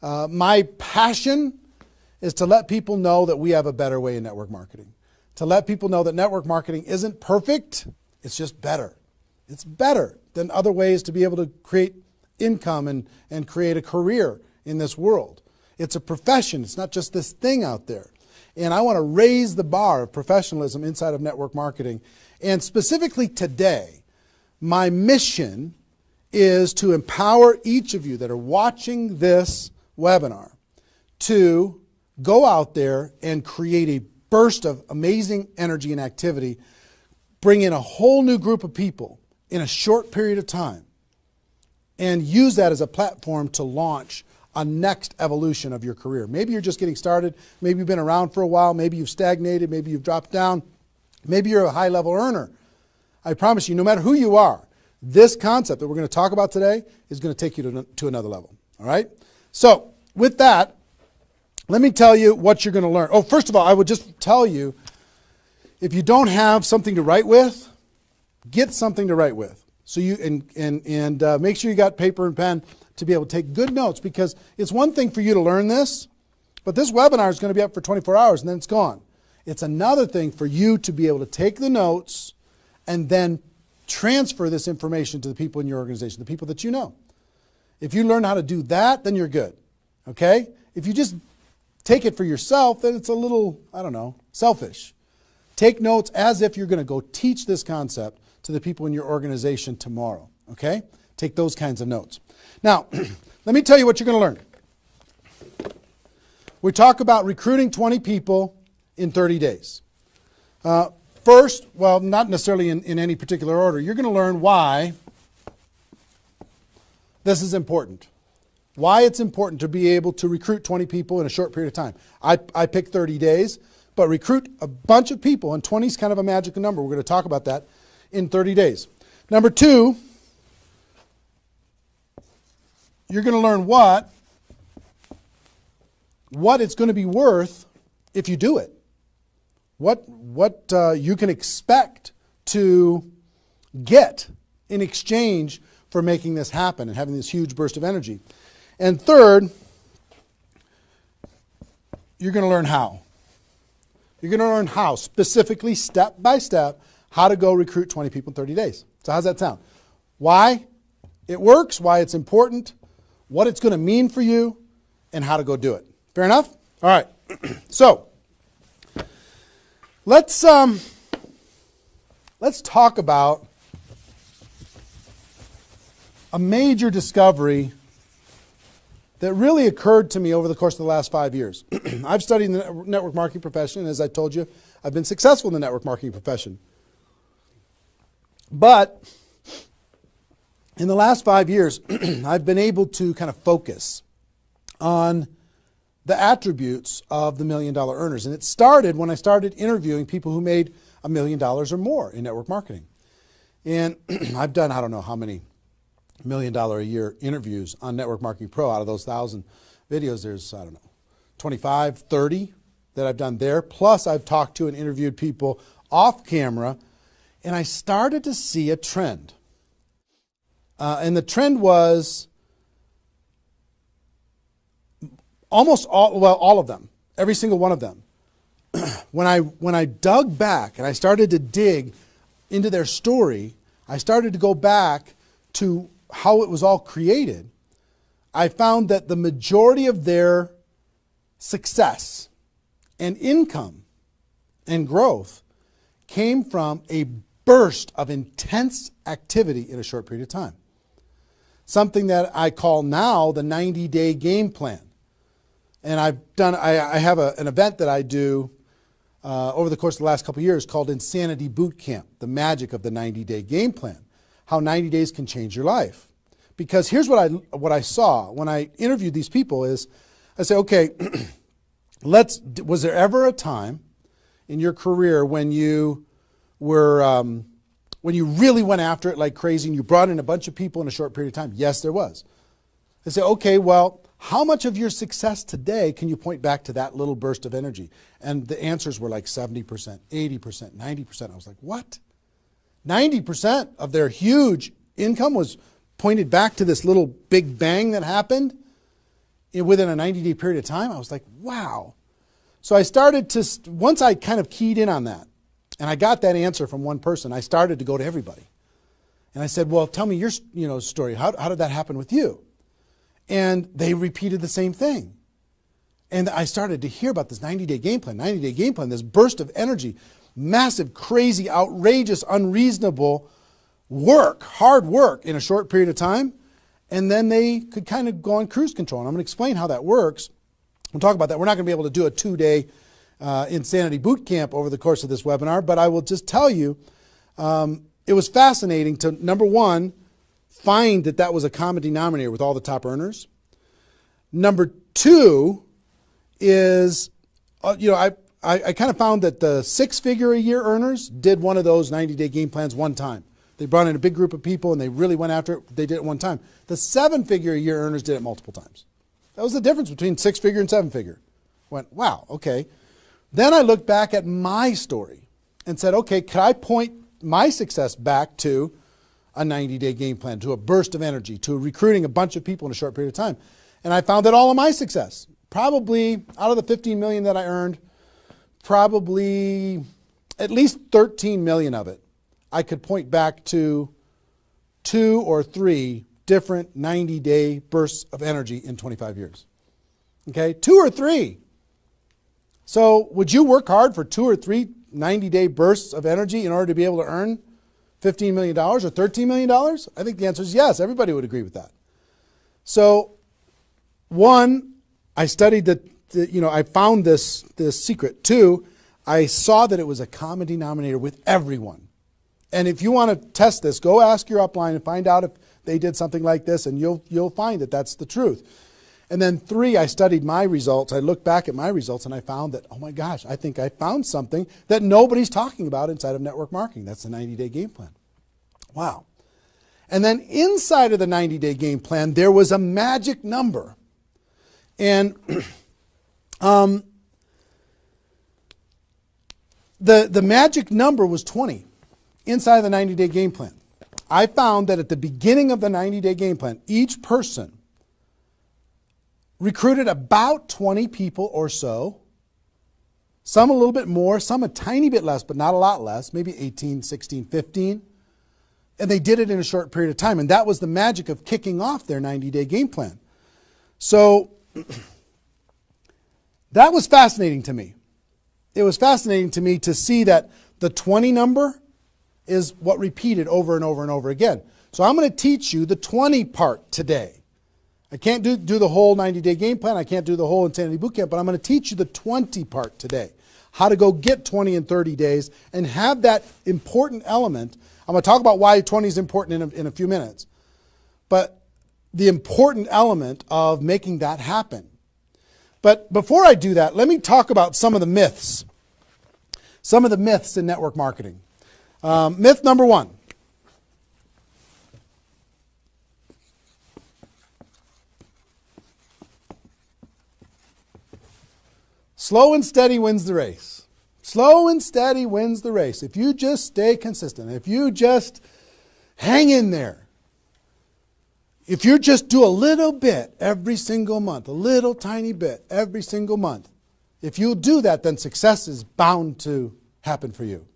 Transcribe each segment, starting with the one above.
My passion is to let people know that we have a better way in network marketing. To let people know that network marketing isn't perfect, it's just better. It's better than other ways to be able to create income and create a career in this world. It's a profession. It's not just this thing out there. And I want to raise the bar of professionalism inside of network marketing. And specifically today, my mission is to empower each of you that are watching this webinar to go out there and create a burst of amazing energy and activity, bring in a whole new group of people in a short period of time, and use that as a platform to launch a next evolution of your career. Maybe you're just getting started. Maybe you've been around for a while. Maybe you've stagnated. Maybe you've dropped down. Maybe you're a high-level earner. I promise you, no matter who you are, this concept that we're going to talk about today is going to take you to another level. All right? So with that, let me tell you what you're going to learn. Oh, first of all, I would just tell you, if you don't have something to write with, get something to write with. So you and make sure you got paper and pen to be able to take good notes, because it's one thing for you to learn this, but this webinar is going to be up for 24 hours and then it's gone. It's another thing for you to be able to take the notes and then transfer this information to the people in your organization, the people that you know. If you learn how to do that, then you're good. Okay? If you just take it for yourself, then it's a little, I don't know, selfish. Take notes as if you're going to go teach this concept to the people in your organization tomorrow. Okay? Take those kinds of notes. Now, let me tell you what you're going to learn. We talk about recruiting 20 people in 30 days. First, well, not necessarily in any particular order, you're going to learn why this is important. Why it's important to be able to recruit 20 people in a short period of time. I picked 30 days, but recruit a bunch of people, and 20 is kind of a magical number. We're going to talk about that in 30 days. Number two, you're going to learn what it's going to be worth if you do it. What you can expect to get in exchange for making this happen and having this huge burst of energy. And third, you're going to learn how. You're going to learn how, specifically, step by step, how to go recruit 20 people in 30 days. So how's that sound? Why it works, why it's important, what it's going to mean for you, and how to go do it. Fair enough? All right. So let's talk about a major discovery that really occurred to me over the course of the last 5 years. I've studied the network marketing profession, and as I told you, I've been successful in the network marketing profession. But in the last 5 years, I've been able to kind of focus on the attributes of the $1 million earners. And it started when I started interviewing people who made $1 million or more in network marketing. And I've done, I don't know how many $1 million a year interviews on Network Marketing Pro. Out of those 1,000 videos, there's, I don't know, 25, 30 that I've done there. Plus, I've talked to and interviewed people off camera, and I started to see a trend. And the trend was almost all of them, every single one of them. When I dug back and I started to dig into their story, I started to go back to how it was all created. I found that the majority of their success and income and growth came from a burst of intense activity in a short period of time. Something that I call now the 90-day game plan. And I have an event that I do over the course of the last couple of years called Insanity Boot Camp, the magic of the 90-day game plan, how 90 days can change your life. Because here's what I saw when I interviewed these people is, I say, okay, was there ever a time in your career when you were, when you really went after it like crazy and you brought in a bunch of people in a short period of time? Yes, there was. I say, okay, well, how much of your success today can you point back to that little burst of energy? And the answers were like 70%, 80%, 90%. I was like, what? 90% of their huge income was pointed back to this little big bang that happened? within a 90-day period of time. I was like, wow. So I started to, once I kind of keyed in on that, and I got that answer from one person, I started to go to everybody. And I said, well, tell me your story. How did that happen with you? And they repeated the same thing. And I started to hear about this 90-day game plan, this burst of energy, massive, crazy, outrageous, unreasonable work, hard work in a short period of time. And then they could kind of go on cruise control. And I'm going to explain how that works. We'll talk about that. We're not going to be able to do a 2-day insanity boot camp over the course of this webinar, but I will just tell you, it was fascinating to, number one, find that was a common denominator with all the top earners. Number two is, I kind of found that the 6-figure-a-year earners did one of those 90-day game plans one time. They brought in a big group of people and they really went after it. They did it one time. The 7-figure-a-year earners did it multiple times. That was the difference between 6-figure and 7-figure. Went, wow, okay. Then I looked back at my story and said, okay, could I point my success back to a 90-day game plan, to a burst of energy, to recruiting a bunch of people in a short period of time? And I found that all of my success, probably out of the 15 million that I earned, probably at least 13 million of it, I could point back to 2 or 3 different 90-day bursts of energy in 25 years. Okay, 2 or 3. So would you work hard for 2 or 3 90-day bursts of energy in order to be able to earn $15 million or $13 million? I think the answer is yes. Everybody would agree with that. So, one, I studied I found this secret. 2, I saw that it was a common denominator with everyone. And if you want to test this, go ask your upline and find out if they did something like this, and you'll find that that's the truth. And then 3, I studied my results. I looked back at my results and I found that, oh my gosh, I think I found something that nobody's talking about inside of network marketing. That's the 90-day game plan. Wow. And then inside of the 90-day game plan, there was a magic number. And the magic number was 20 inside of the 90-day game plan. I found that at the beginning of the 90-day game plan, each person recruited about 20 people or so, some a little bit more, some a tiny bit less, but not a lot less, maybe 18, 16, 15. And they did it in a short period of time. And that was the magic of kicking off their 90-day game plan. So that was fascinating to me. It was fascinating to me to see that the 20 number is what repeated over and over and over again. So I'm going to teach you the 20 part today. I can't do the whole 90-day game plan. I can't do the whole Insanity Bootcamp, but I'm going to teach you the 20 part today. How to go get 20 in 30 days and have that important element. I'm going to talk about why 20 is important in a few minutes. But the important element of making that happen. But before I do that, let me talk about some of the myths. Some of the myths in network marketing. Myth number 1. Slow and steady wins the race. Slow and steady wins the race. If you just stay consistent, if you just hang in there, if you just do a little bit every single month, a little tiny bit every single month, if you do that, then success is bound to happen for you.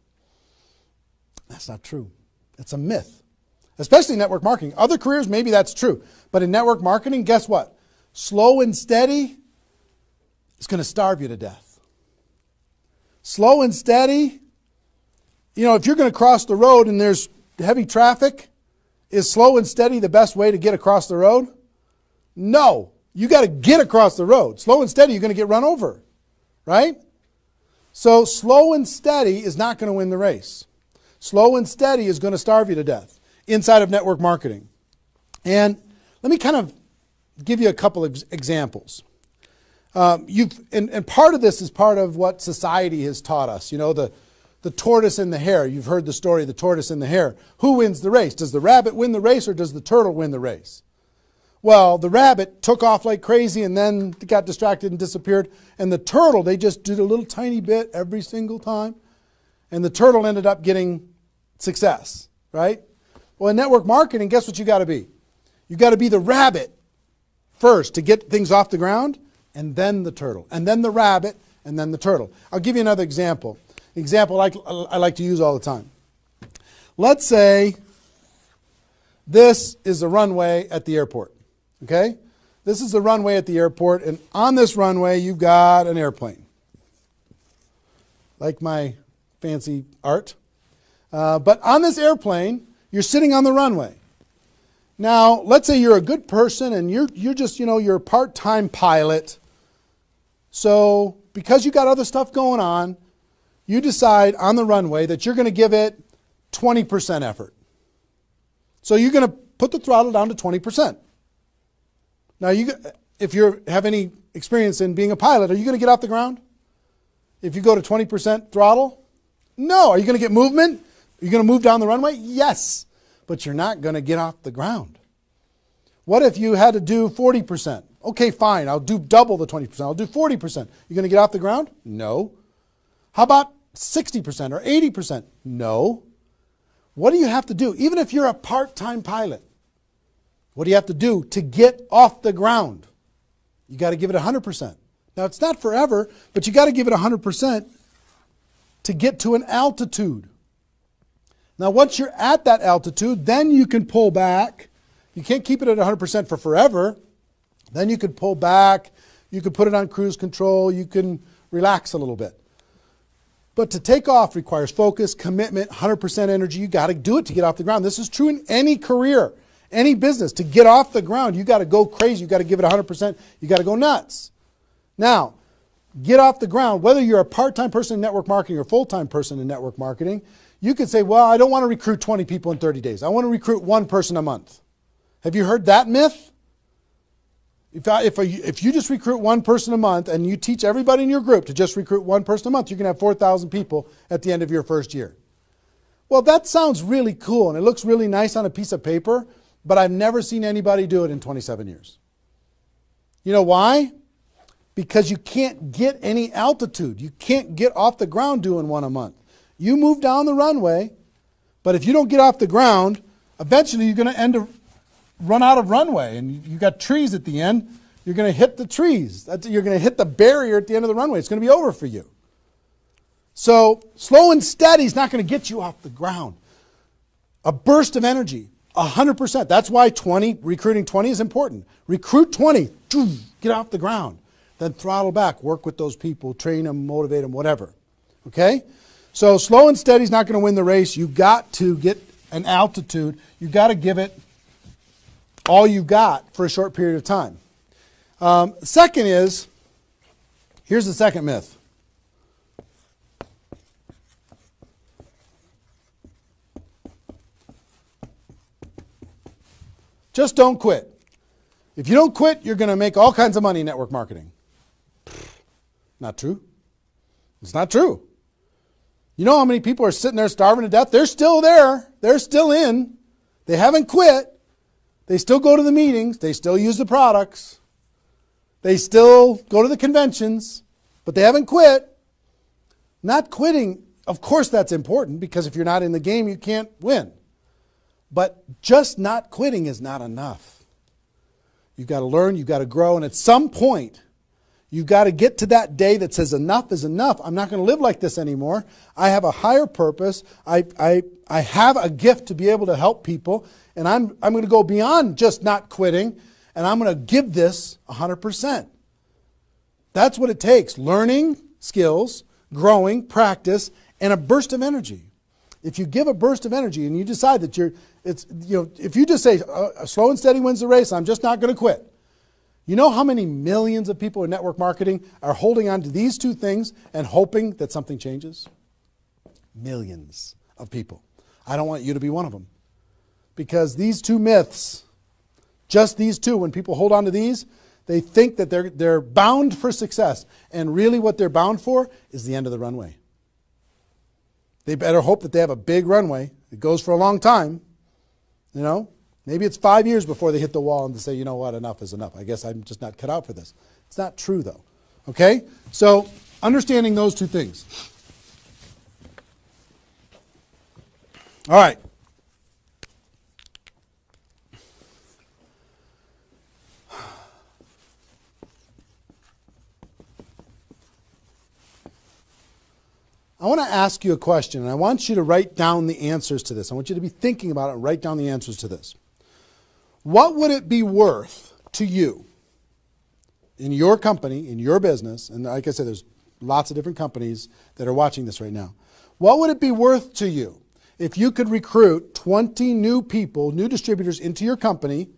That's not true. It's a myth, especially in network marketing. Other careers, maybe that's true. But in network marketing, guess what? Slow and steady is going to starve you to death. Slow and steady, if you're going to cross the road and there's heavy traffic, is slow and steady the best way to get across the road? No. You got to get across the road. Slow and steady, you're going to get run over, right? So slow and steady is not going to win the race. Slow and steady is going to starve you to death inside of network marketing. And let me kind of give you a couple of examples. And part of this is part of what society has taught us. The tortoise and the hare. You've heard the story of the tortoise and the hare. Who wins the race? Does the rabbit win the race or does the turtle win the race? Well, the rabbit took off like crazy and then got distracted and disappeared. And the turtle, they just did a little tiny bit every single time. And the turtle ended up getting success, right? Well, in network marketing, guess what you got to be? You got to be the rabbit first to get things off the ground, and then the turtle, and then the rabbit, and then the turtle. I'll give you another example. Example I like to use all the time. Let's say this is the runway at the airport. Okay? This is the runway at the airport, and on this runway you've got an airplane. Like my fancy art. But on this airplane, you're sitting on the runway. Now, let's say you're a good person and you're just, you're a part-time pilot. So, because you got other stuff going on, you decide on the runway that you're going to give it 20% effort. So you're going to put the throttle down to 20%. Now, if you have any experience in being a pilot, are you going to get off the ground? If you go to 20% throttle? No. Are you going to get movement? Are you going to move down the runway? Yes. But you're not going to get off the ground. What if you had to do 40%? Okay, fine. I'll do double the 20%. I'll do 40%. You going to get off the ground? No. How about 60% or 80%? No. What do you have to do? Even if you're a part-time pilot, what do you have to do to get off the ground? You got to give it 100%. Now, it's not forever, but you got to give it 100% to get to an altitude. Now, once you're at that altitude, then you can pull back. You can't keep it at 100% for forever. Then you could pull back. You could put it on cruise control. You can relax a little bit. But to take off requires focus, commitment, 100% energy. You got to do it to get off the ground. This is true in any career, any business. To get off the ground, you got to go crazy. You got to give it 100%. You got to go nuts. Now, get off the ground. Whether you're a part-time person in network marketing or full-time person in network marketing, you could say, well, I don't want to recruit 20 people in 30 days. I want to recruit one person a month. Have you heard that myth? If you just recruit one person a month and you teach everybody in your group to just recruit one person a month, you can have 4,000 people at the end of your first year. Well, that sounds really cool and it looks really nice on a piece of paper, but I've never seen anybody do it in 27 years. You know why? Because you can't get any altitude. You can't get off the ground doing one a month. You move down the runway, but if you don't get off the ground, eventually you're going to run out of runway, and you got trees at the end. You're going to hit the trees. You're going to hit the barrier at the end of the runway. It's going to be over for you. So slow and steady is not going to get you off the ground. A burst of energy, 100%. That's why recruiting 20 is important. Recruit 20, get off the ground. Then throttle back, work with those people, train them, motivate them, whatever. Okay? So slow and steady is not going to win the race. You got to get an altitude. You got to give it all you got for a short period of time. Second is, here's the second myth. Just don't quit. If you don't quit, you're going to make all kinds of money in network marketing. Not true. It's not true. You know how many people are sitting there starving to death? They're still there. They're still in. They haven't quit. They still go to the meetings. They still use the products. They still go to the conventions, but they haven't quit. Not quitting, of course that's important, because if you're not in the game, you can't win. But just not quitting is not enough. You've got to learn, you've got to grow, and at some point, you've got to get to that day that says enough is enough. I'm not going to live like this anymore. I have a higher purpose. I have a gift to be able to help people, and I'm going to go beyond just not quitting, and I'm going to give this 100%. That's what it takes. Learning skills, growing, practice, and a burst of energy. If you give a burst of energy and you decide that if you just say slow and steady wins the race, I'm just not going to quit. You know how many millions of people in network marketing are holding on to these two things and hoping that something changes? Millions of people. I don't want you to be one of them. Because these two myths, just these two, when people hold on to these, they think that they're bound for success. And really what they're bound for is the end of the runway. They better hope that they have a big runway. It goes for a long time. You know, maybe it's 5 years before they hit the wall and they say, you know what, enough is enough. I guess I'm just not cut out for this. It's not true though. Okay? So understanding those two things. All right. I want to ask you a question, and I want you to write down the answers to this. I want you to be thinking about it and write down the answers to this. What would it be worth to you in your company, in your business, and like I said, there's lots of different companies that are watching this right now. What would it be worth to you if you could recruit 20 new people, new distributors into your company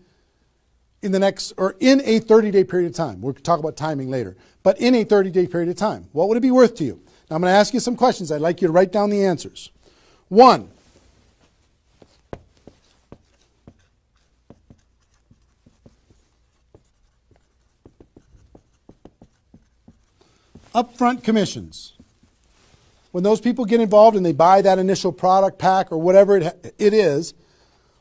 in the next, or in a 30-day period of time? We'll talk about timing later, but in a 30-day period of time. What would it be worth to you? Now I'm going to ask you some questions. I'd like you to write down the answers. 1, upfront commissions. When those people get involved and they buy that initial product pack or whatever it is,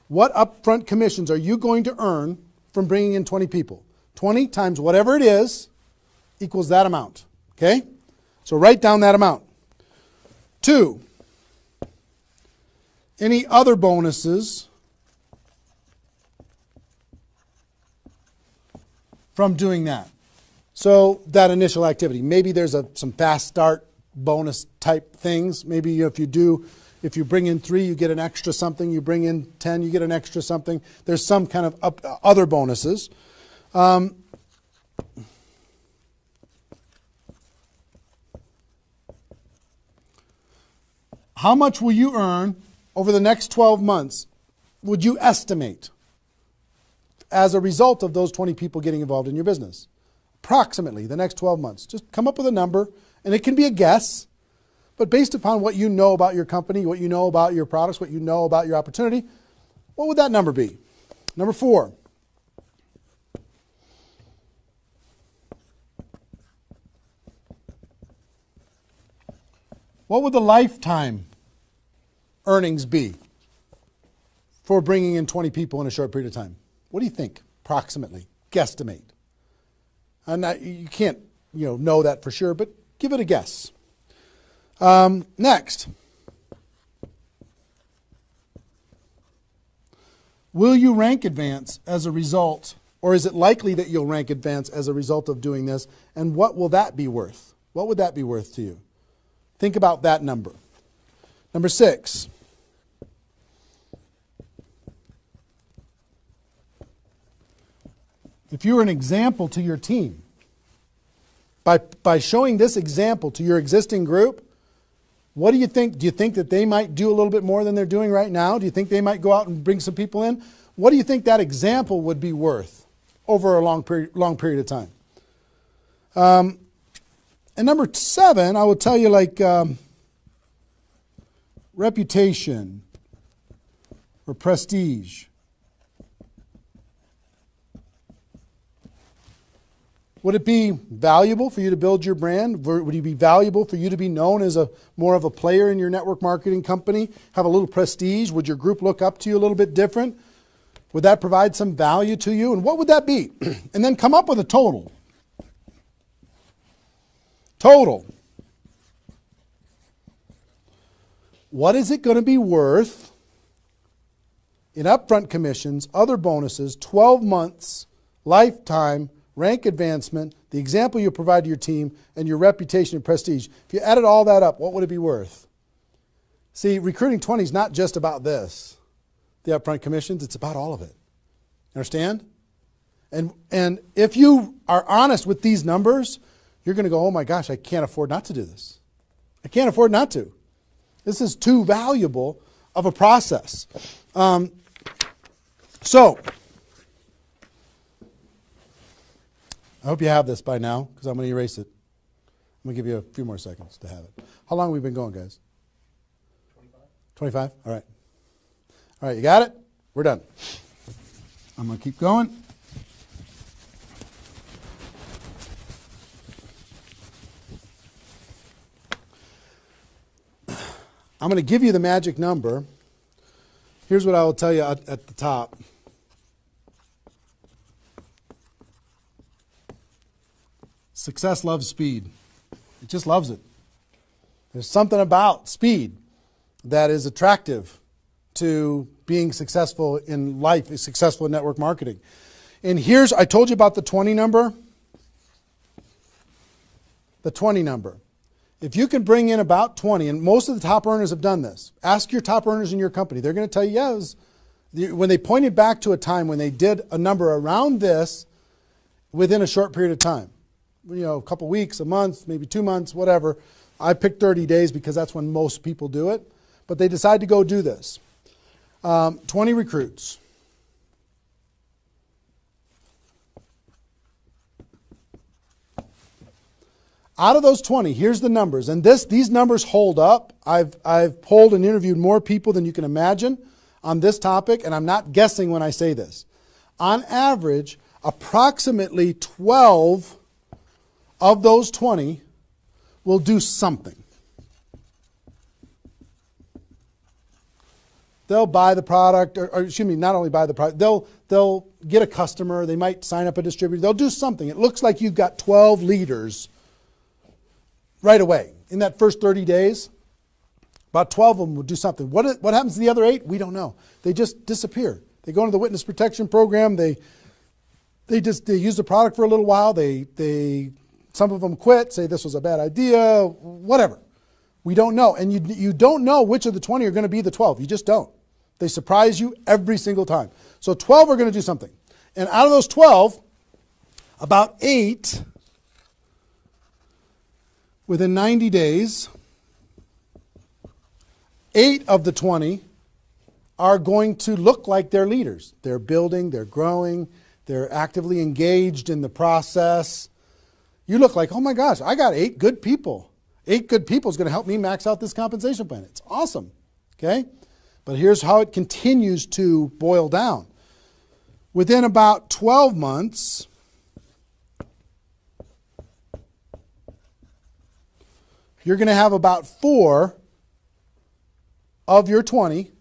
what upfront commissions are you going to earn from bringing in 20 people? 20 times whatever it is equals that amount. Okay? So write down that amount. 2, any other bonuses from doing that? So that initial activity. Maybe there's some fast start bonus type things. Maybe if you bring in 3, you get an extra something. You bring in 10, you get an extra something. There's some kind of other bonuses. How much will you earn over the next 12 months, would you estimate, as a result of those 20 people getting involved in your business? Approximately the next 12 months. Just come up with a number, and it can be a guess, but based upon what you know about your company, what you know about your products, what you know about your opportunity, what would that number be? Number 4. What would the lifetime earnings be for bringing in 20 people in a short period of time? What do you think, approximately, guesstimate? And you can't, know that for sure, but give it a guess. Next, will you rank advance as a result, or is it likely that you'll rank advance as a result of doing this? And what will that be worth? What would that be worth to you? Think about that number. Number 6. If you were an example to your team, by showing this example to your existing group, what do you think? Do you think that they might do a little bit more than they're doing right now? Do you think they might go out and bring some people in? What do you think that example would be worth over a long period of time? And number 7, I will tell you, reputation or prestige. Would it be valuable for you to build your brand? Would it be valuable for you to be known as more of a player in your network marketing company? Have a little prestige? Would your group look up to you a little bit different? Would that provide some value to you? And what would that be? And then come up with a total. Total. What is it going to be worth in upfront commissions, other bonuses, 12 months, lifetime, rank advancement, the example you provide to your team, and your reputation and prestige? If you added all that up, what would it be worth? See, recruiting 20 is not just about this, the upfront commissions. It's about all of it. Understand? And if you are honest with these numbers, you're going to go, oh my gosh, I can't afford not to do this. I can't afford not to. This is too valuable of a process. So, I hope you have this by now, because I'm going to erase it. I'm going to give you a few more seconds to have it. How long have we been going, guys? 25? All right. All right, you got it? We're done. I'm going to keep going. I'm going to give you the magic number. Here's what I will tell you at the top. Success loves speed. It just loves it. There's something about speed that is attractive to being successful in life, successful in network marketing. And I told you about the 20 number. The 20 number. If you can bring in about 20, and most of the top earners have done this, ask your top earners in your company. They're going to tell you, yeah, when they pointed back to a time when they did a number around this within a short period of time, a couple weeks, a month, maybe 2 months, whatever. I picked 30 days because that's when most people do it. But they decide to go do this. 20 recruits. Out of those 20, here's the numbers. And these numbers hold up. I've polled and interviewed more people than you can imagine on this topic, and I'm not guessing when I say this. On average, approximately 12 of those 20 will do something. They'll buy the product, or excuse me, not only buy the product, they'll get a customer, they might sign up a distributor, they'll do something. It looks like you've got 12 leaders right away. In that first 30 days, about 12 of them will do something. What happens to the other 8? We don't know. They just disappear. They go into the witness protection program, they use the product for a little while, some of them quit, say this was a bad idea, whatever. We don't know. And you don't know which of the 20 are going to be the 12. You just don't. They surprise you every single time. So 12 are going to do something. And out of those 12, about 8, within 90 days, 8 of the 20 are going to look like they're leaders. They're building, they're growing, they're actively engaged in the process. You look like, oh my gosh, I got 8 good people. 8 good people is going to help me max out this compensation plan. It's awesome. Okay? But here's how it continues to boil down. Within about 12 months, you're going to have about 4 of your 20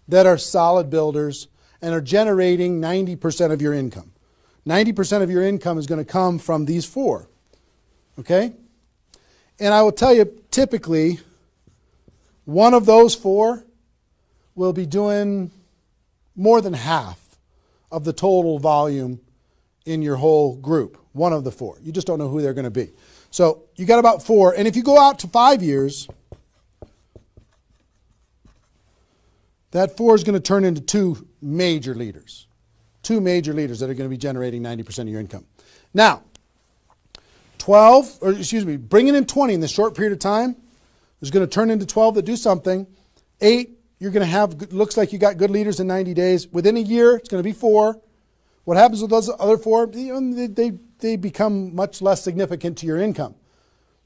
that are solid builders and are generating 90% of your income. 90% of your income is going to come from these 4. Okay? And I will tell you, typically, one of those 4 will be doing more than half of the total volume in your whole group. One of the 4. You just don't know who they're going to be. So you got about 4. And if you go out to 5 years, that 4 is going to turn into 2 major leaders. 2 major leaders that are going to be generating 90% of your income. Now, bringing in 20 in this short period of time is going to turn into 12 that do something. 8, you're going to have, looks like you got good leaders in 90 days. Within a year, it's going to be 4. What happens with those other 4? They become much less significant to your income.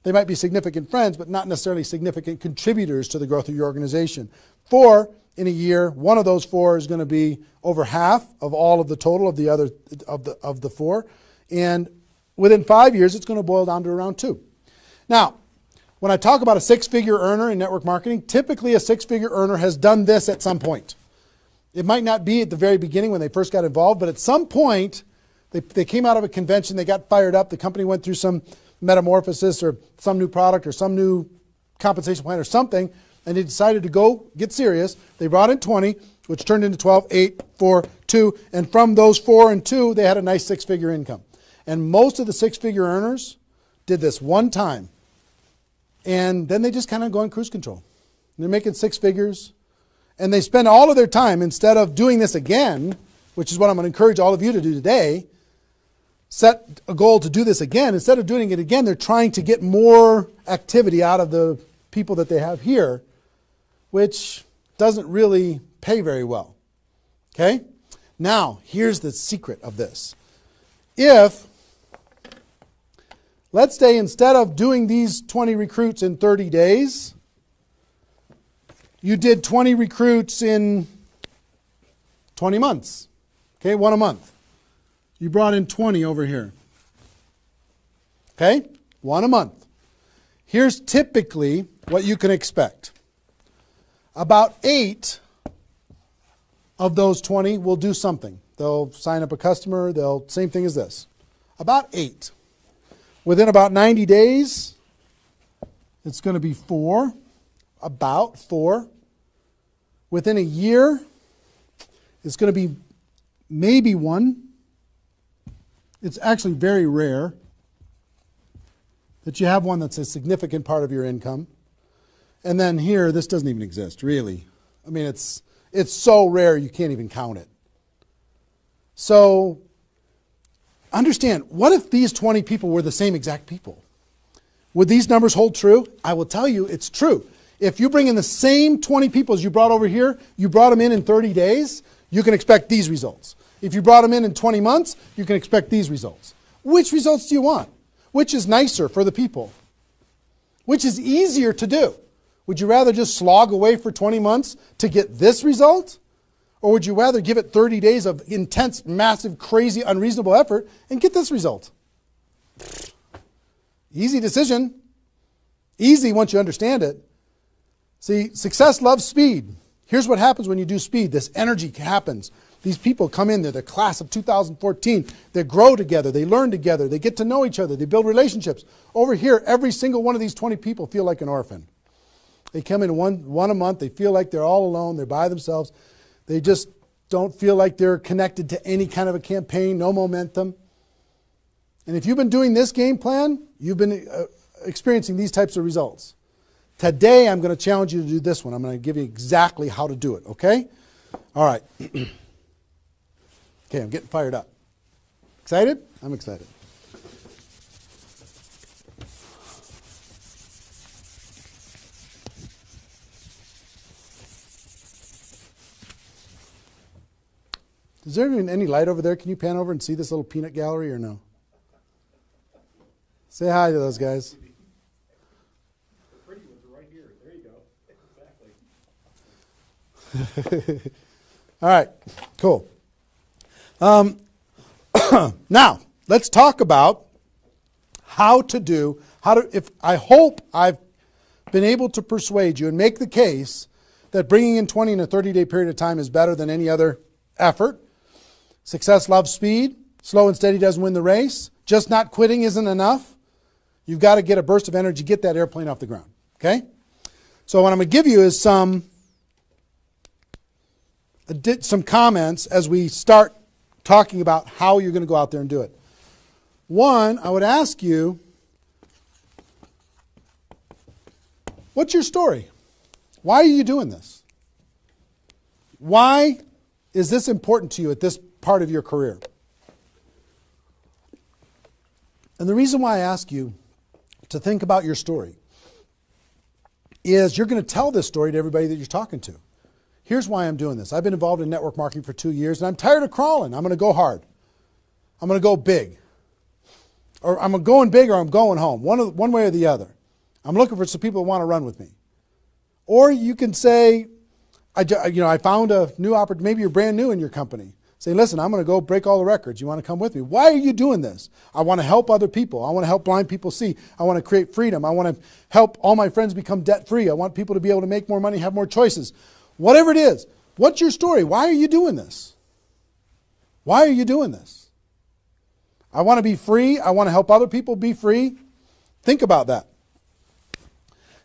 They might be significant friends, but not necessarily significant contributors to the growth of your organization. 4 in a year, one of those 4 is going to be over half of all of the total of the other of the 4, and within 5 years, it's going to boil down to around 2. Now, when I talk about a 6-figure earner in network marketing, typically a 6-figure earner has done this at some point. It might not be at the very beginning when they first got involved, but at some point, they came out of a convention, they got fired up, the company went through some metamorphosis or some new product or some new compensation plan or something, and they decided to go get serious. They brought in 20, which turned into 12, 8, 4, 2, and from those 4 and 2, they had a nice 6-figure income. And most of the 6-figure earners did this one time, and then they just kind of go on cruise control. They're making 6 figures, and they spend all of their time, instead of doing this again, which is what I'm going to encourage all of you to do today, set a goal to do this again. Instead of doing it again, they're trying to get more activity out of the people that they have here, which doesn't really pay very well. Okay? Now, here's the secret of this. If, let's say instead of doing these 20 recruits in 30 days, you did 20 recruits in 20 months. Okay, 1 a month. You brought in 20 over here. Okay, 1 a month. Here's typically what you can expect. About 8 of those 20 will do something. They'll sign up a customer. Same thing as this. About 8. Within about 90 days, it's going to be 4. About 4. Within a year, it's going to be maybe 1. It's actually very rare. that you have one that's a significant part of your income. And then here, this doesn't even exist, really. I mean, it's so rare you can't even count it. So understand, what if these 20 people were the same exact people? Would these numbers hold true? I will tell you it's true. If you bring in the same 20 people as you brought over here, you brought them in 30 days, you can expect these results. If you brought them in 20 months, you can expect these results. Which results do you want? Which is nicer for the people? Which is easier to do? Would you rather just slog away for 20 months to get this result? Or would you rather give it 30 days of intense, massive, crazy, unreasonable effort and get this result? Easy decision. Easy once you understand it. See, success loves speed. Here's what happens when you do speed. This energy happens. These people come in, they're the class of 2014. They grow together, they learn together, they get to know each other, they build relationships. Over here, every single one of these 20 people feel like an orphan. They come in one a month, they feel like they're all alone, they're by themselves. They just don't feel like they're connected to any kind of a campaign, no momentum. And if you've been doing this game plan, you've been experiencing these types of results. Today, I'm going to challenge you to do this one. I'm going to give you exactly how to do it, okay? All right. Okay, I'm getting fired up. Excited? I'm excited. Is there even any light over there? Can you pan over and see this little peanut gallery or no? Say hi to those guys. The pretty ones are right here. There you go. Exactly. All right, cool. Now, let's talk about I hope I've been able to persuade you and make the case that bringing in 20 in a 30-day period of time is better than any other effort. Success loves speed. Slow and steady doesn't win the race. Just not quitting isn't enough. You've got to get a burst of energy, get that airplane off the ground. Okay? So what I'm going to give you is some comments as we start talking about how you're going to go out there and do it. One, I would ask you, what's your story? Why are you doing this? Why is this important to you at this part of your career? And the reason why I ask you to think about your story is you're going to tell this story to everybody that you're talking to. Here's why I'm doing this. I've been involved in network marketing for 2 years, and I'm tired of crawling. I'm going to go hard. I'm going to go big. Or I'm going big or I'm going home, one way or the other. I'm looking for some people that want to run with me. Or you can say, I found a new opportunity. Maybe you're brand new in your company. Say, listen, I'm going to go break all the records. You want to come with me? Why are you doing this? I want to help other people. I want to help blind people see. I want to create freedom. I want to help all my friends become debt-free. I want people to be able to make more money, have more choices. Whatever it is, what's your story? Why are you doing this? Why are you doing this? I want to be free. I want to help other people be free. Think about that.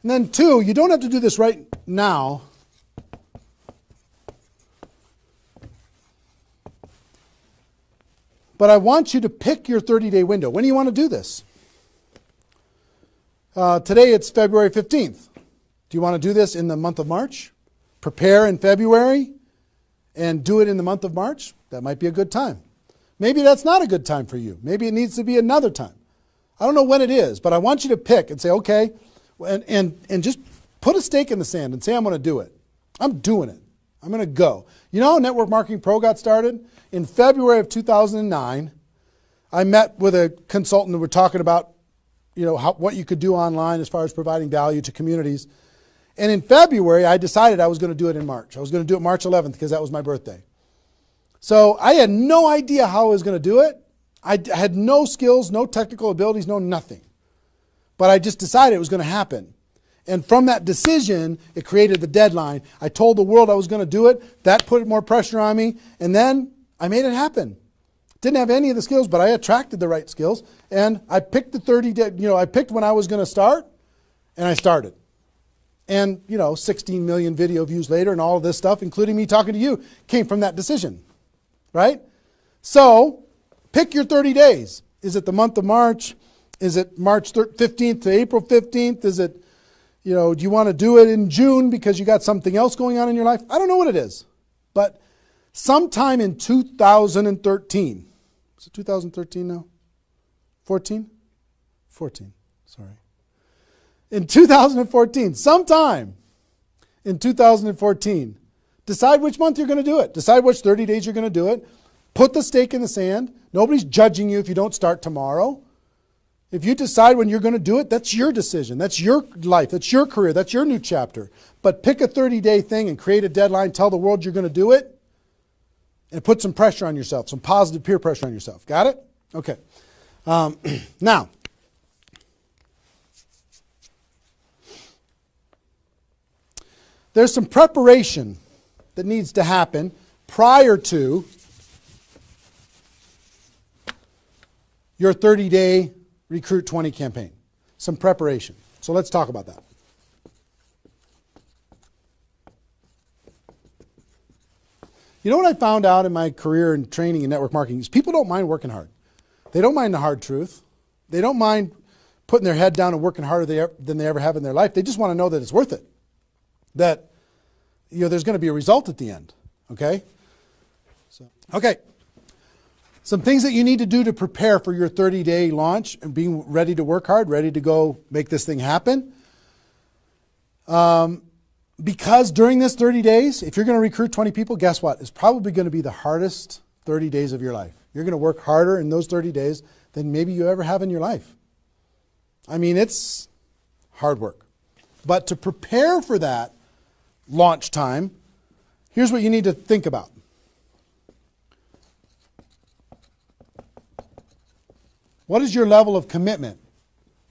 And then 2, you don't have to do this right now. But I want you to pick your 30-day window. When do you want to do this? Today it's February 15th. Do you want to do this in the month of March? Prepare in February and do it in the month of March? That might be a good time. Maybe that's not a good time for you. Maybe it needs to be another time. I don't know when it is, but I want you to pick and say, okay, and just put a stake in the sand and say, I'm going to do it. I'm doing it. I'm going to go. You know how Network Marketing Pro got started? In February of 2009, I met with a consultant and we're talking about, what you could do online as far as providing value to communities. And in February, I decided I was going to do it in March. I was going to do it March 11th because that was my birthday. So I had no idea how I was going to do it. I had no skills, no technical abilities, no nothing. But I just decided it was going to happen. And from that decision, it created the deadline. I told the world I was going to do it. That put more pressure on me. And then I made it happen. Didn't have any of the skills, but I attracted the right skills. And I picked the 30 day, I picked when I was going to start, and I started. And, 16 million video views later and all of this stuff, including me talking to you, came from that decision. Right? So, pick your 30 days. Is it the month of March? Is it March 15th to April 15th? Is it, do you want to do it in June because you got something else going on in your life? I don't know what it is. But sometime in 2013, is it 2013 now? 14? 14, sorry. In 2014, sometime in 2014, decide which month you're going to do it. Decide which 30 days you're going to do it. Put the stake in the sand. Nobody's judging you if you don't start tomorrow. If you decide when you're going to do it, that's your decision. That's your life. That's your career. That's your new chapter. But pick a 30-day thing and create a deadline. Tell the world you're going to do it. And put some pressure on yourself, some positive peer pressure on yourself. Got it? Okay. Now, there's some preparation that needs to happen prior to your 30-day Recruit 20 campaign. Some preparation. So let's talk about that. You know what I found out in my career in training in network marketing is people don't mind working hard. They don't mind the hard truth. They don't mind putting their head down and working harder than they ever have in their life. They just want to know that it's worth it. That there's going to be a result at the end. Okay? Okay. Some things that you need to do to prepare for your 30-day launch and being ready to work hard, ready to go make this thing happen. Because during this 30 days, if you're going to recruit 20 people, guess what? It's probably going to be the hardest 30 days of your life. You're going to work harder in those 30 days than maybe you ever have in your life. I mean, it's hard work. But to prepare for that launch time, here's what you need to think about. What is your level of commitment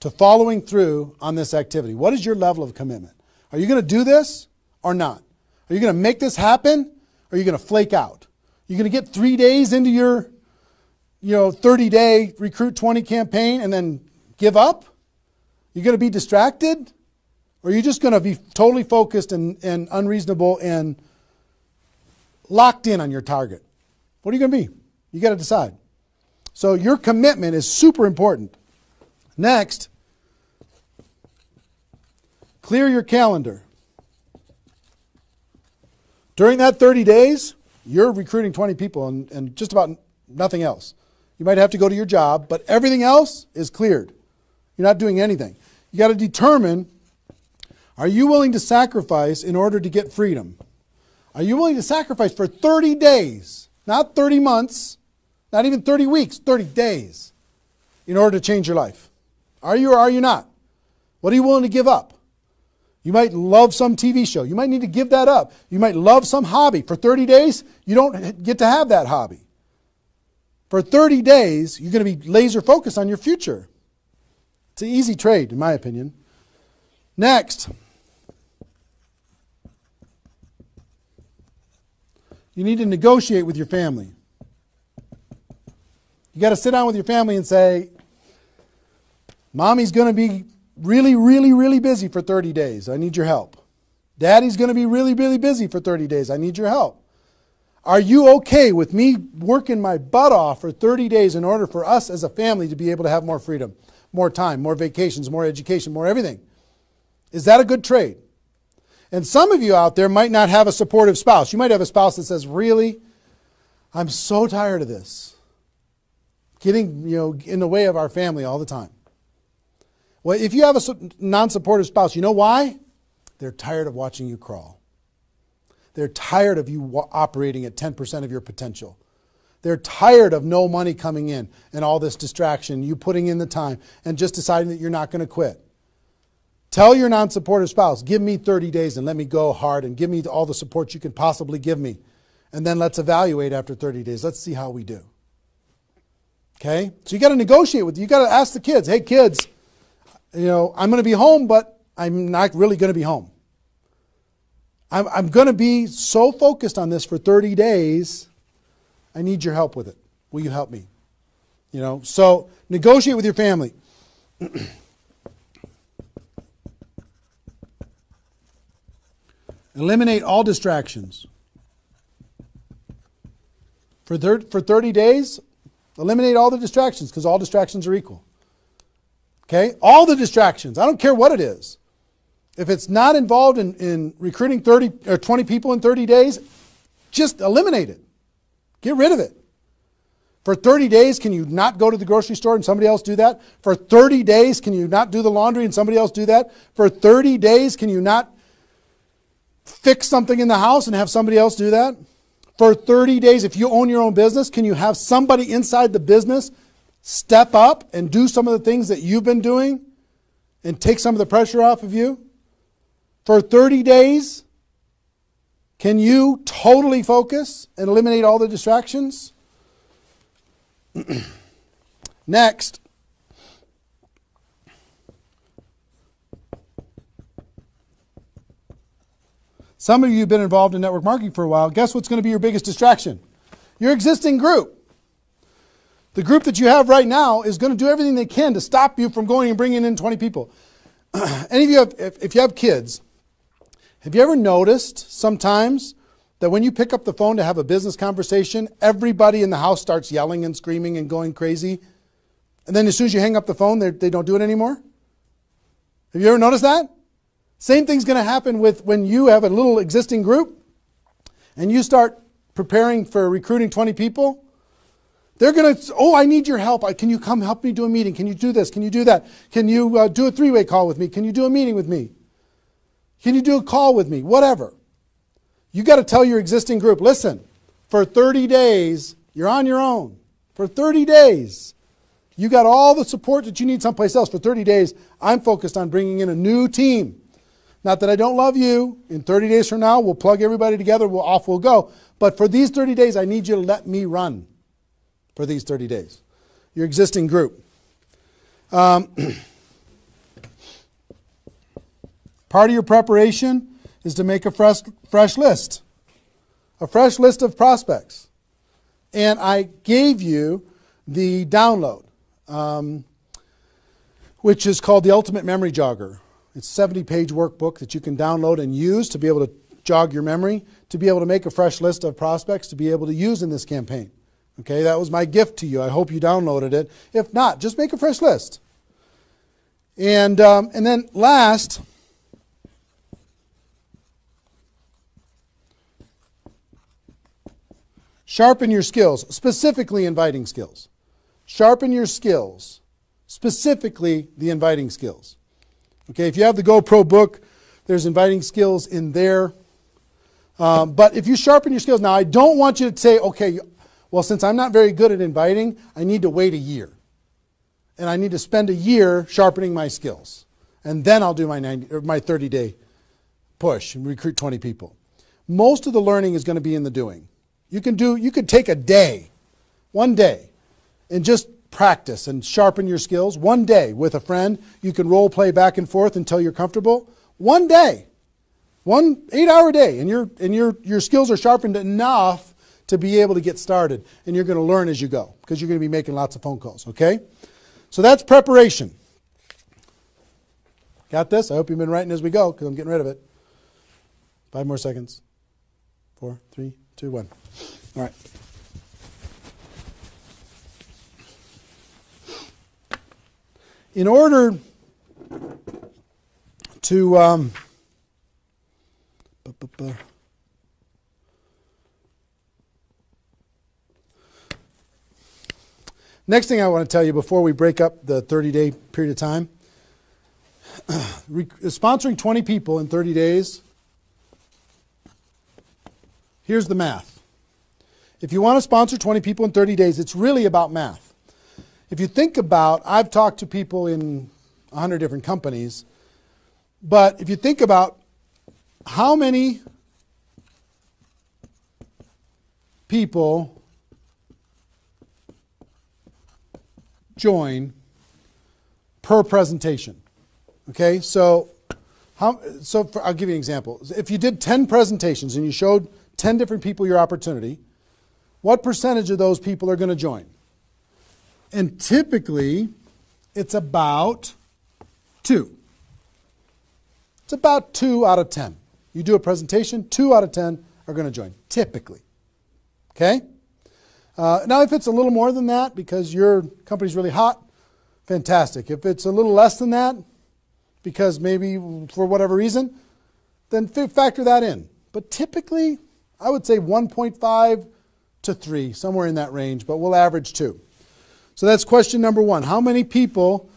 to following through on this activity? What is your level of commitment? Are you going to do this or not? Are you going to make this happen or are you going to flake out? You're going to get 3 days into your 30-day Recruit 20 campaign and then give up? You're going to be distracted? Or are you just going to be totally focused and unreasonable and locked in on your target? What are you going to be? You got to decide. So your commitment is super important. Next, clear your calendar. During that 30 days, you're recruiting 20 people and just about nothing else. You might have to go to your job, but everything else is cleared. You're not doing anything. You got to determine, are you willing to sacrifice in order to get freedom? Are you willing to sacrifice for 30 days, not 30 months, not even 30 weeks, 30 days in order to change your life? Are you or are you not? What are you willing to give up? You might love some TV show. You might need to give that up. You might love some hobby. For 30 days, you don't get to have that hobby. For 30 days, you're going to be laser focused on your future. It's an easy trade, in my opinion. Next, you need to negotiate with your family. You got to sit down with your family and say, Mommy's going to be really, really, really busy for 30 days. I need your help. Daddy's going to be really, really busy for 30 days. I need your help. Are you okay with me working my butt off for 30 days in order for us as a family to be able to have more freedom, more time, more vacations, more education, more everything? Is that a good trade? And some of you out there might not have a supportive spouse. You might have a spouse that says, really, I'm so tired of this. Getting in the way of our family all the time. Well, if you have a non-supportive spouse, you know why? They're tired of watching you crawl. They're tired of you operating at 10% of your potential. They're tired of no money coming in and all this distraction, you putting in the time and just deciding that you're not going to quit. Tell your non-supportive spouse, give me 30 days and let me go hard and give me all the support you can possibly give me. And then let's evaluate after 30 days. Let's see how we do. Okay? So you got to negotiate with, you got to ask the kids, hey kids, I'm going to be home, but I'm not really going to be home. I'm going to be so focused on this for 30 days. I need your help with it. Will you help me? So negotiate with your family. Eliminate all distractions. For 30 days, eliminate all the distractions because all distractions are equal. Okay? All the distractions. I don't care what it is. If it's not involved in recruiting 30 or 20 people in 30 days, just eliminate it. Get rid of it. For 30 days, can you not go to the grocery store and somebody else do that? For 30 days, can you not do the laundry and somebody else do that? For 30 days, can you not fix something in the house and have somebody else do that? For 30 days, if you own your own business, can you have somebody inside the business step up and do some of the things that you've been doing and take some of the pressure off of you? For 30 days, can you totally focus and eliminate all the distractions? Next, some of you have been involved in network marketing for a while. Guess what's going to be your biggest distraction? Your existing group. The group that you have right now is going to do everything they can to stop you from going and bringing in 20 people. Any of you have, if you have kids, have you ever noticed sometimes that when you pick up the phone to have a business conversation, everybody in the house starts yelling and screaming and going crazy? And then as soon as you hang up the phone, they don't do it anymore? Have you ever noticed that? Same thing's going to happen with when you have a little existing group and you start preparing for recruiting 20 people. They're going to, oh, I need your help. Can you come help me do a meeting? Can you do this? Can you do that? Can you do a three-way call with me? Can you do a meeting with me? Can you do a call with me? Whatever. You got to tell your existing group, listen, for 30 days, you're on your own. For 30 days, you got all the support that you need someplace else. For 30 days, I'm focused on bringing in a new team. Not that I don't love you. In 30 days from now, we'll plug everybody together, off we'll go. But for these 30 days, I need you to let me run for these 30 days. Your existing group. Part of your preparation is to make a fresh list. A fresh list of prospects. And I gave you the download, which is called the Ultimate Memory Jogger. It's a 70-page workbook that you can download and use to be able to jog your memory, to be able to make a fresh list of prospects to be able to use in this campaign. Okay, that was my gift to you. I hope you downloaded it. If not, just make a fresh list. And then last, sharpen your skills, specifically inviting skills. Sharpen your skills, specifically the inviting skills. Okay, if you have the GoPro book, there's inviting skills in there. But if you sharpen your skills, now I don't want you to say, okay, well, since I'm not very good at inviting, I need to wait a year. And I need to spend a year sharpening my skills. And then I'll do my 30-day push and recruit 20 people. Most of the learning is going to be in the doing. You could take a day, one day, and just practice and sharpen your skills. One day with a friend, you can role play back and forth until you're comfortable. One day, 1 8-hour day, and your skills are sharpened enough to be able to get started. And you're going to learn as you go because you're going to be making lots of phone calls, okay? So that's preparation. Got this? I hope you've been writing as we go because I'm getting rid of it. 5 more seconds. 4, 3, 2, 1. All right. In order to next thing I want to tell you before we break up the 30-day period of time, sponsoring 20 people in 30 days, here's the math. If you want to sponsor 20 people in 30 days, it's really about math. If you think about, I've talked to people in 100 different companies, but if you think about how many people join per presentation. Okay, so I'll give you an example. If you did 10 presentations and you showed 10 different people your opportunity, what percentage of those people are going to join? And typically, it's about 2. It's about 2 out of 10. You do a presentation, 2 out of 10 are going to join, typically. Okay? Now, if it's a little more than that because your company's really hot, fantastic. If it's a little less than that, because maybe for whatever reason, then factor that in. But typically, I would say 1.5 to 3, somewhere in that range, but we'll average 2. So that's question number 1. How many people,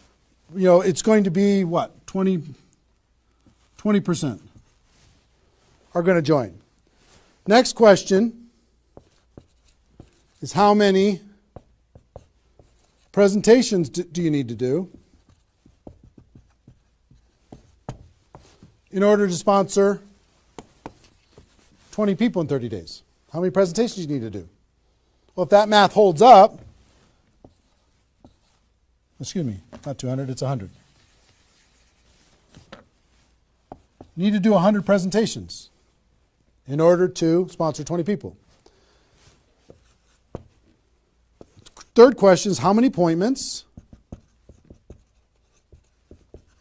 it's going to be what? 20% are going to join. Next question is how many presentations do you need to do in order to sponsor 20 people in 30 days? How many presentations do you need to do? Well, if that math holds up, excuse me, not 200, it's 100. You need to do 100 presentations in order to sponsor 20 people. Third question is how many appointments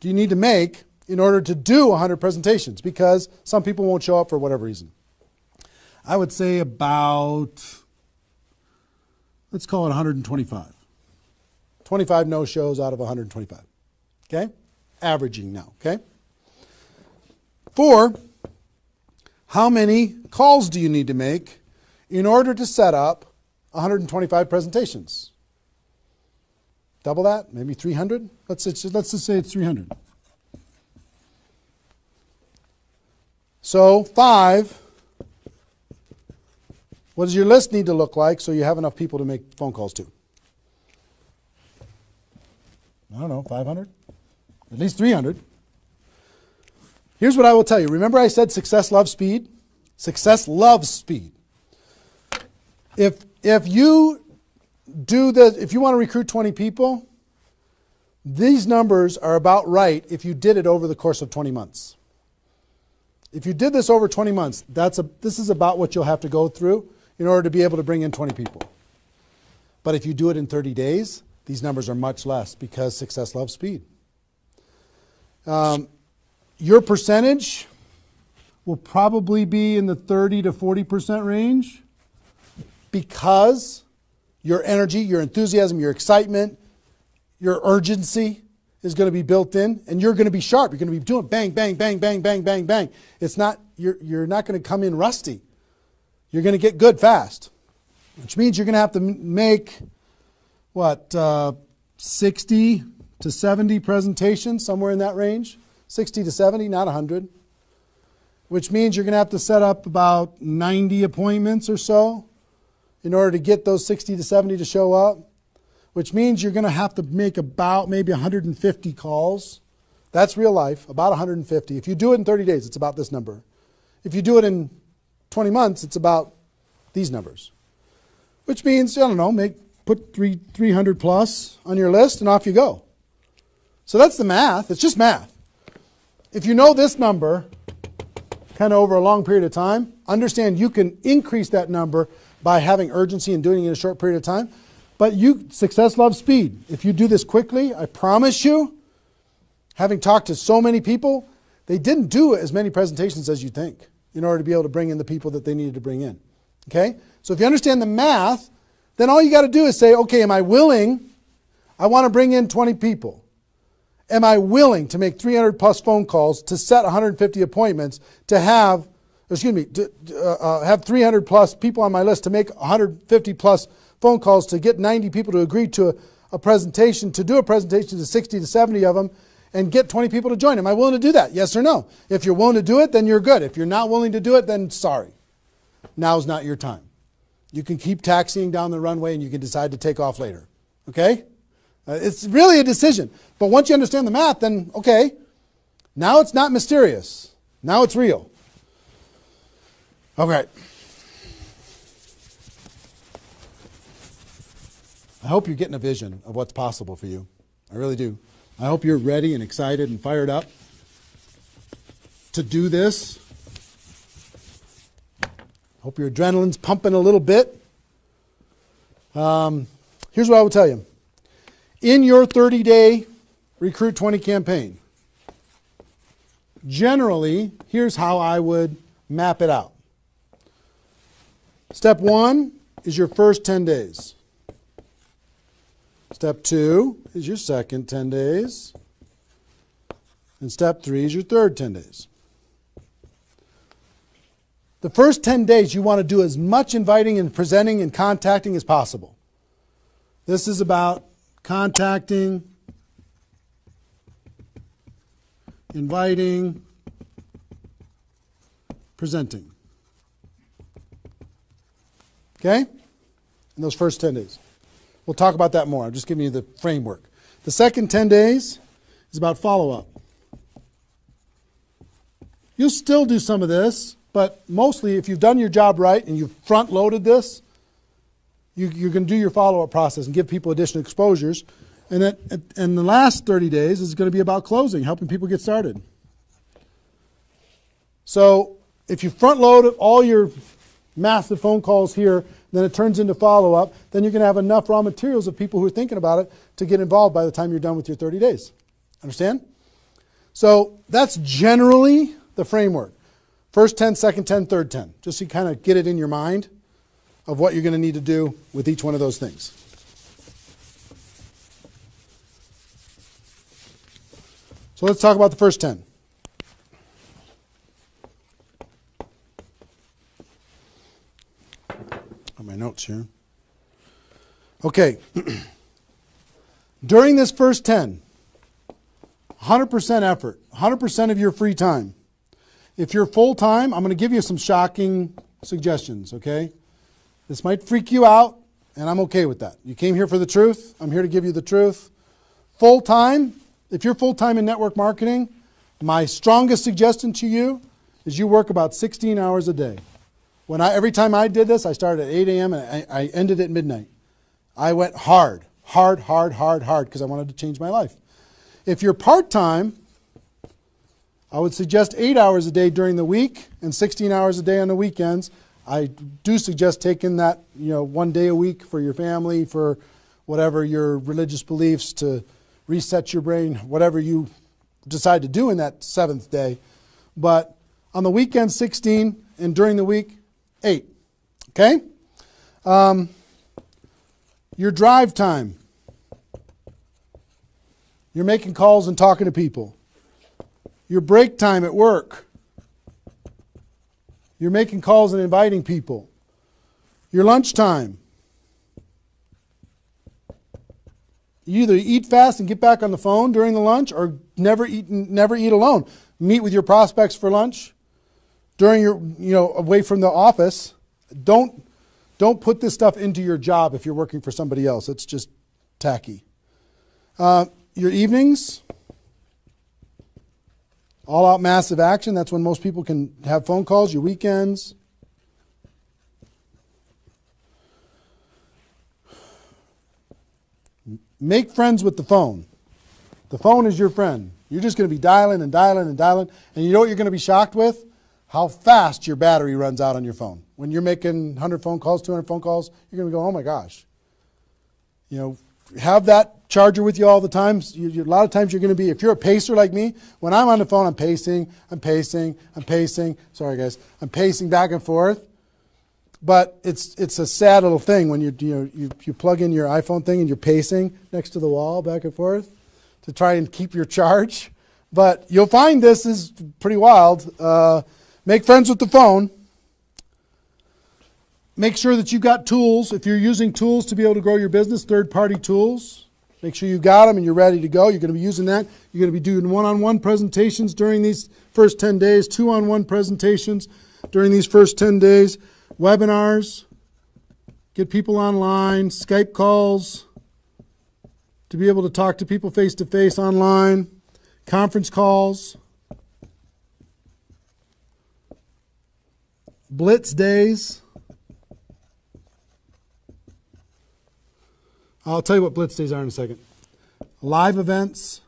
do you need to make in order to do 100 presentations? Because some people won't show up for whatever reason. I would say about, let's call it 125. 25 no-shows out of 125. Okay? Averaging now, okay? 4, how many calls do you need to make in order to set up 125 presentations? Double that? Maybe 300? Let's just say it's 300. So 5, what does your list need to look like so you have enough people to make phone calls to? I don't know, 500? At least 300. Here's what I will tell you. Remember I said success loves speed? Success loves speed. If you if you want to recruit 20 people, these numbers are about right if you did it over the course of 20 months. If you did this over 20 months, this is about what you'll have to go through in order to be able to bring in 20 people. But if you do it in 30 days, these numbers are much less because success loves speed. Your percentage will probably be in the 30 to 40% range because your energy, your enthusiasm, your excitement, your urgency is going to be built in, and you're going to be sharp. You're going to be doing bang, bang, bang, bang, bang, bang, bang. It's not, you're not going to come in rusty. You're going to get good fast, which means you're going to have to make, 60 to 70 presentations, somewhere in that range. 60 to 70, not 100. Which means you're going to have to set up about 90 appointments or so in order to get those 60 to 70 to show up. Which means you're going to have to make about maybe 150 calls. That's real life, about 150. If you do it in 30 days, it's about this number. If you do it in 20 months, it's about these numbers. Which means, put 300 plus on your list and off you go. So that's the math. It's just math. If you know this number kind of over a long period of time, understand you can increase that number by having urgency and doing it in a short period of time. But success loves speed. If you do this quickly, I promise you, having talked to so many people, they didn't do as many presentations as you think in order to be able to bring in the people that they needed to bring in. Okay? So if you understand the math, then all you got to do is say, okay, am I willing? I want to bring in 20 people. Am I willing to make 300 plus phone calls to set 150 appointments to have 300 plus people on my list to make 150 plus phone calls to get 90 people to agree to a presentation, to do a presentation to 60 to 70 of them and get 20 people to join? Am I willing to do that? Yes or no? If you're willing to do it, then you're good. If you're not willing to do it, then sorry. Now's not your time. You can keep taxiing down the runway and you can decide to take off later. Okay? It's really a decision. But once you understand the math, then okay, now it's not mysterious. Now it's real. Okay. I hope you're getting a vision of what's possible for you. I really do. I hope you're ready and excited and fired up to do this. Hope your adrenaline's pumping a little bit. Here's what I will tell you. In your 30-day Recruit 20 campaign, generally, here's how I would map it out. Step 1 is your first 10 days. Step 2 is your second 10 days. And step 3 is your third 10 days. The first 10 days, you want to do as much inviting and presenting and contacting as possible. This is about contacting, inviting, presenting. Okay? In those first 10 days. We'll talk about that more. I'm just giving you the framework. The second 10 days is about follow-up. You'll still do some of this, but mostly if you've done your job right and you've front-loaded this, you're going to do your follow-up process and give people additional exposures. And the last 30 days is going to be about closing, helping people get started. So if you front-load all your massive phone calls here, then it turns into follow-up, then you're going to have enough raw materials of people who are thinking about it to get involved by the time you're done with your 30 days. Understand? So that's generally the framework. First 10, second 10, third 10. Just so you kind of get it in your mind of what you're going to need to do with each one of those things. So let's talk about the first 10. On my notes here. Okay. During this first 10, 100% effort, 100% of your free time. If you're full-time, I'm going to give you some shocking suggestions, okay? This might freak you out, and I'm okay with that. You came here for the truth. I'm here to give you the truth. Full-time, if you're full-time in network marketing, my strongest suggestion to you is you work about 16 hours a day. Every time I did this, I started at 8 a.m. and I ended at midnight. I went hard, because I wanted to change my life. If you're part-time, I would suggest 8 hours a day during the week and 16 hours a day on the weekends. I do suggest taking that, 1 day a week for your family, for whatever your religious beliefs, to reset your brain, whatever you decide to do in that 7th day. But on the weekend, 16, and during the week, 8. Okay? Your drive time. You're making calls and talking to people. Your break time at work. You're making calls and inviting people. Your lunch time. You either eat fast and get back on the phone during the lunch, or never eat alone. Meet with your prospects for lunch during your, away from the office. Don't put this stuff into your job if you're working for somebody else. It's just tacky. Your evenings, all out massive action. That's when most people can have phone calls. Your weekends. Make friends with the phone. The phone is your friend. You're just going to be dialing and dialing and dialing. And you know what you're going to be shocked with? How fast your battery runs out on your phone. When you're making 100 phone calls, 200 phone calls, you're going to go, oh my gosh. Have that charger with you all the time. A lot of times you're going to be, if you're a pacer like me, when I'm on the phone, I'm pacing. Sorry guys. I'm pacing back and forth. But it's a sad little thing when you plug in your iPhone thing and you're pacing next to the wall back and forth to try and keep your charge. But you'll find this is pretty wild. Make friends with the phone. Make sure that you've got tools. If you're using tools to be able to grow your business, third-party tools, make sure you got them and you're ready to go. You're going to be using that. You're going to be doing one-on-one presentations during these first 10 days, two-on-one presentations during these first 10 days, webinars, get people online, Skype calls, to be able to talk to people face-to-face online, conference calls, blitz days. I'll tell you what blitz days are in a second. Live events.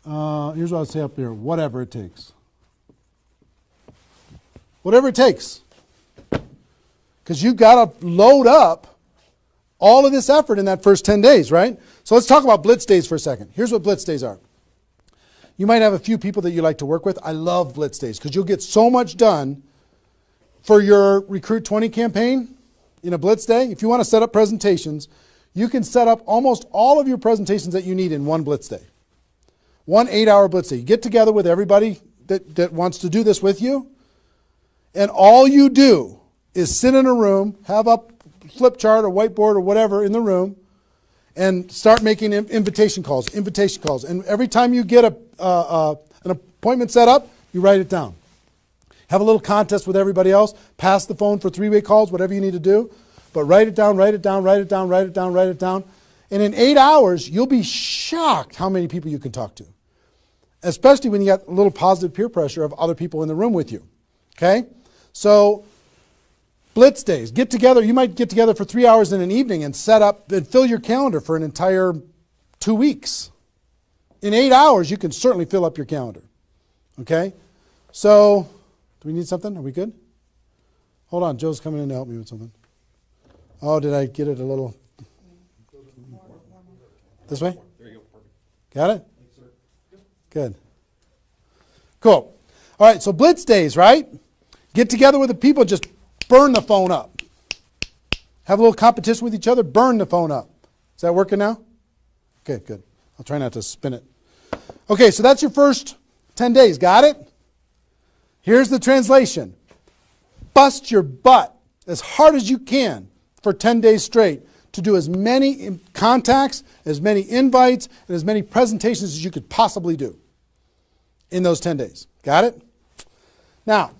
Here's what I'll say up here. Whatever it takes. Whatever it takes. Because you've got to load up all of this effort in that first 10 days, right? So let's talk about blitz days for a second. Here's what blitz days are. You might have a few people that you like to work with. I love blitz days because you'll get so much done for your Recruit 20 campaign in a blitz day, if you want to set up presentations, you can set up almost all of your presentations that you need in one blitz day. 1 8-hour blitz day. You get together with everybody that wants to do this with you, and all you do is sit in a room, have a flip chart or whiteboard or whatever in the room, and start making invitation calls. And every time you get an appointment set up, you write it down. Have a little contest with everybody else. Pass the phone for 3-way calls, whatever you need to do. But write it down. And in 8 hours, you'll be shocked how many people you can talk to. Especially when you got a little positive peer pressure of other people in the room with you. Okay? So, blitz days. Get together. You might get together for 3 hours in an evening and set up and fill your calendar for an entire 2 weeks. In 8 hours, you can certainly fill up your calendar. Okay? So, do we need something? Are we good? Hold on. Joe's coming in to help me with something. Oh, did I get it a little? This way? There you go. Perfect. Got it? Good. Cool. All right, so blitz days, right? Get together with the people, just burn the phone up. Have a little competition with each other, burn the phone up. Is that working now? Okay, good. I'll try not to spin it. Okay, so that's your first 10 days. Got it? Here's the translation. Bust your butt as hard as you can for 10 days straight to do as many contacts, as many invites, and as many presentations as you could possibly do in those 10 days. Got it? Now,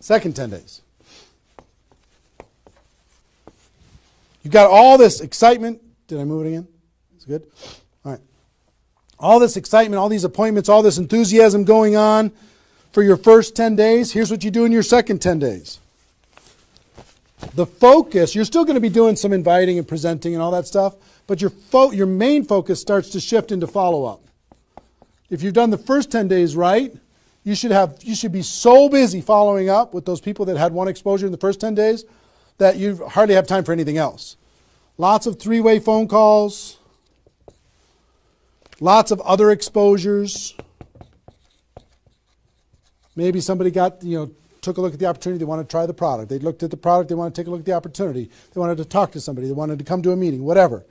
second 10 days. You've got all this excitement. Did I move it again? It's good? All right. All this excitement, all these appointments, all this enthusiasm going on for your first 10 days. Here's what you do in your second 10 days. The focus, you're still going to be doing some inviting and presenting and all that stuff, but your main focus starts to shift into follow-up. If you've done the first 10 days right, you should be so busy following up with those people that had one exposure in the first 10 days that you hardly have time for anything else. Lots of 3-way phone calls. Lots of other exposures. Maybe somebody took a look at the opportunity. They want to try the product. They looked at the product. They want to take a look at the opportunity. They wanted to talk to somebody. They wanted to come to a meeting, whatever.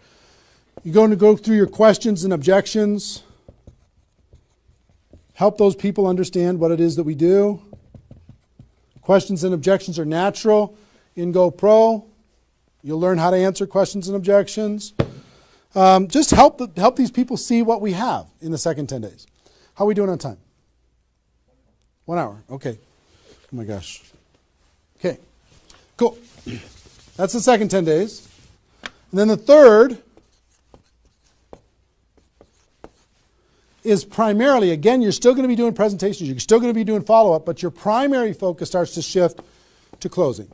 You're going to go through your questions and objections. Help those people understand what it is that we do. Questions and objections are natural in GoPro. You'll learn how to answer questions and objections. Just help these people see what we have in the second 10 days. How are we doing on time? 1 hour. Okay. Oh my gosh. Okay. Cool. That's the second 10 days. And then the third is primarily, again, you're still going to be doing presentations. You're still going to be doing follow-up, but your primary focus starts to shift to closing.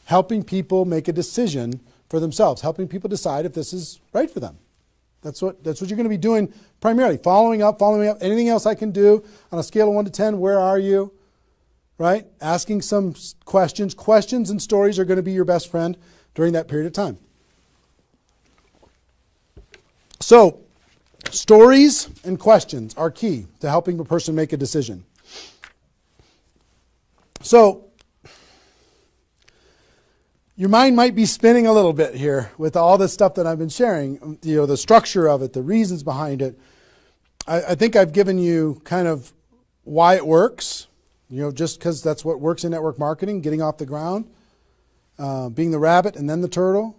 Helping people make a decision for themselves, helping people decide if this is right for them. That's what you're going to be doing primarily. Following up. Anything else I can do on a scale of 1 to 10, where are you? Right? Asking some questions. Questions and stories are going to be your best friend during that period of time. So, stories and questions are key to helping a person make a decision. So, your mind might be spinning a little bit here with all this stuff that I've been sharing, the structure of it, the reasons behind it. I think I've given you kind of why it works, just because that's what works in network marketing, getting off the ground, being the rabbit and then the turtle,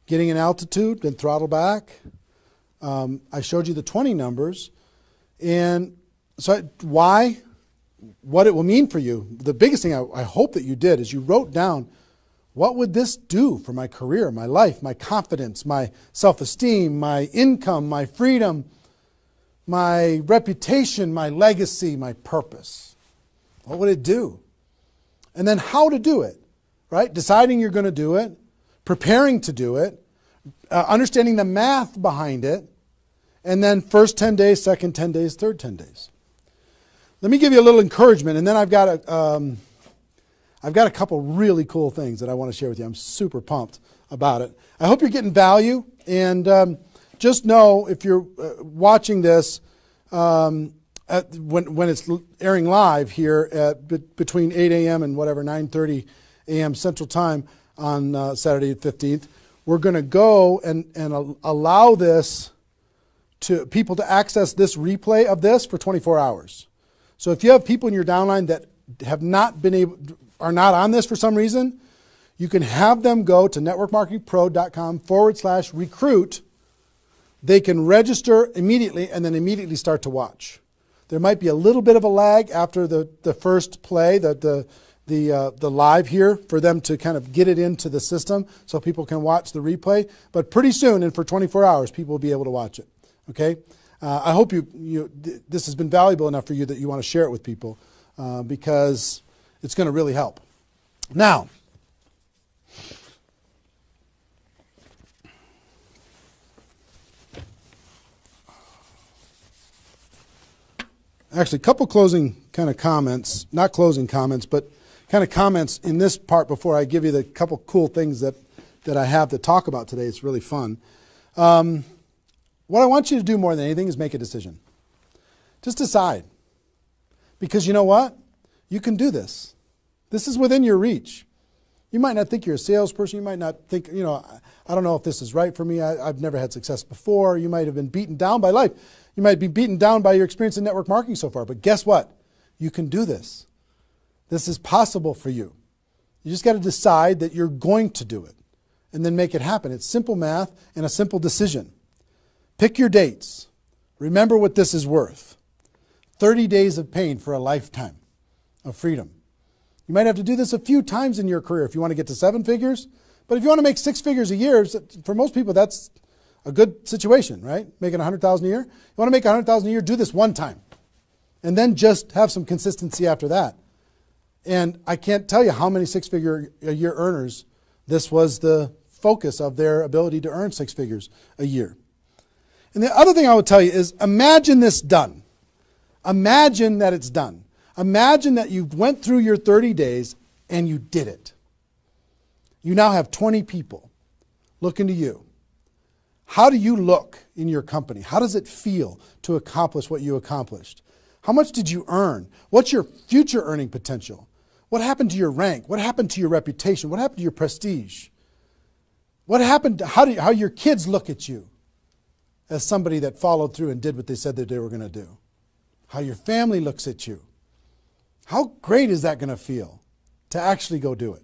getting an altitude, then throttle back. I showed you the 20 numbers. And so why, what it will mean for you. The biggest thing I hope that you did is you wrote down, what would this do for my career, my life, my confidence, my self-esteem, my income, my freedom, my reputation, my legacy, my purpose? What would it do? And then how to do it, right? Deciding you're going to do it, preparing to do it, understanding the math behind it, and then first 10 days, second 10 days, third 10 days. Let me give you a little encouragement, and then I've got a couple really cool things that I want to share with you. I'm super pumped about it. I hope you're getting value, and just know if you're watching this when it's airing live here at between 8 a.m. and whatever 9:30 a.m. Central Time on Saturday the 15th, we're going to go and allow this to people to access this replay of this for 24 hours. So if you have people in your downline that have not been able, are not on this for some reason, you can have them go to networkmarketingpro.com/recruit. They can register immediately and then immediately start to watch. There might be a little bit of a lag after the first play, the live here, for them to kind of get it into the system so people can watch the replay. But pretty soon, and for 24 hours, people will be able to watch it. Okay? I hope this has been valuable enough for you that you want to share it with people because it's going to really help. Now, actually, a couple closing kind of comments, not closing comments, but kind of comments in this part before I give you the couple cool things that I have to talk about today. It's really fun. What I want you to do more than anything is make a decision. Just decide. Because you know what? You can do this. This is within your reach. You might not think you're a salesperson. You might not think, I don't know if this is right for me. I've never had success before. You might have been beaten down by life. You might be beaten down by your experience in network marketing so far. But guess what? You can do this. This is possible for you. You just got to decide that you're going to do it and then make it happen. It's simple math and a simple decision. Pick your dates. Remember what this is worth. 30 days of pain for a lifetime of freedom. You might have to do this a few times in your career if you want to get to 7 figures. But if you want to make 6 figures a year, for most people, that's a good situation, right? Making $100,000 a year. You want to make $100,000 a year, do this one time. And then just have some consistency after that. And I can't tell you how many 6-figure a year earners this was the focus of their ability to earn 6 figures a year. And the other thing I would tell you is imagine this done. Imagine that it's done. Imagine that you went through your 30 days and you did it. You now have 20 people looking to you. How do you look in your company? How does it feel to accomplish what you accomplished? How much did you earn? What's your future earning potential? What happened to your rank? What happened to your reputation? What happened to your prestige? What happened to how your kids look at you as somebody that followed through and did what they said that they were going to do? How your family looks at you? How great is that going to feel to actually go do it?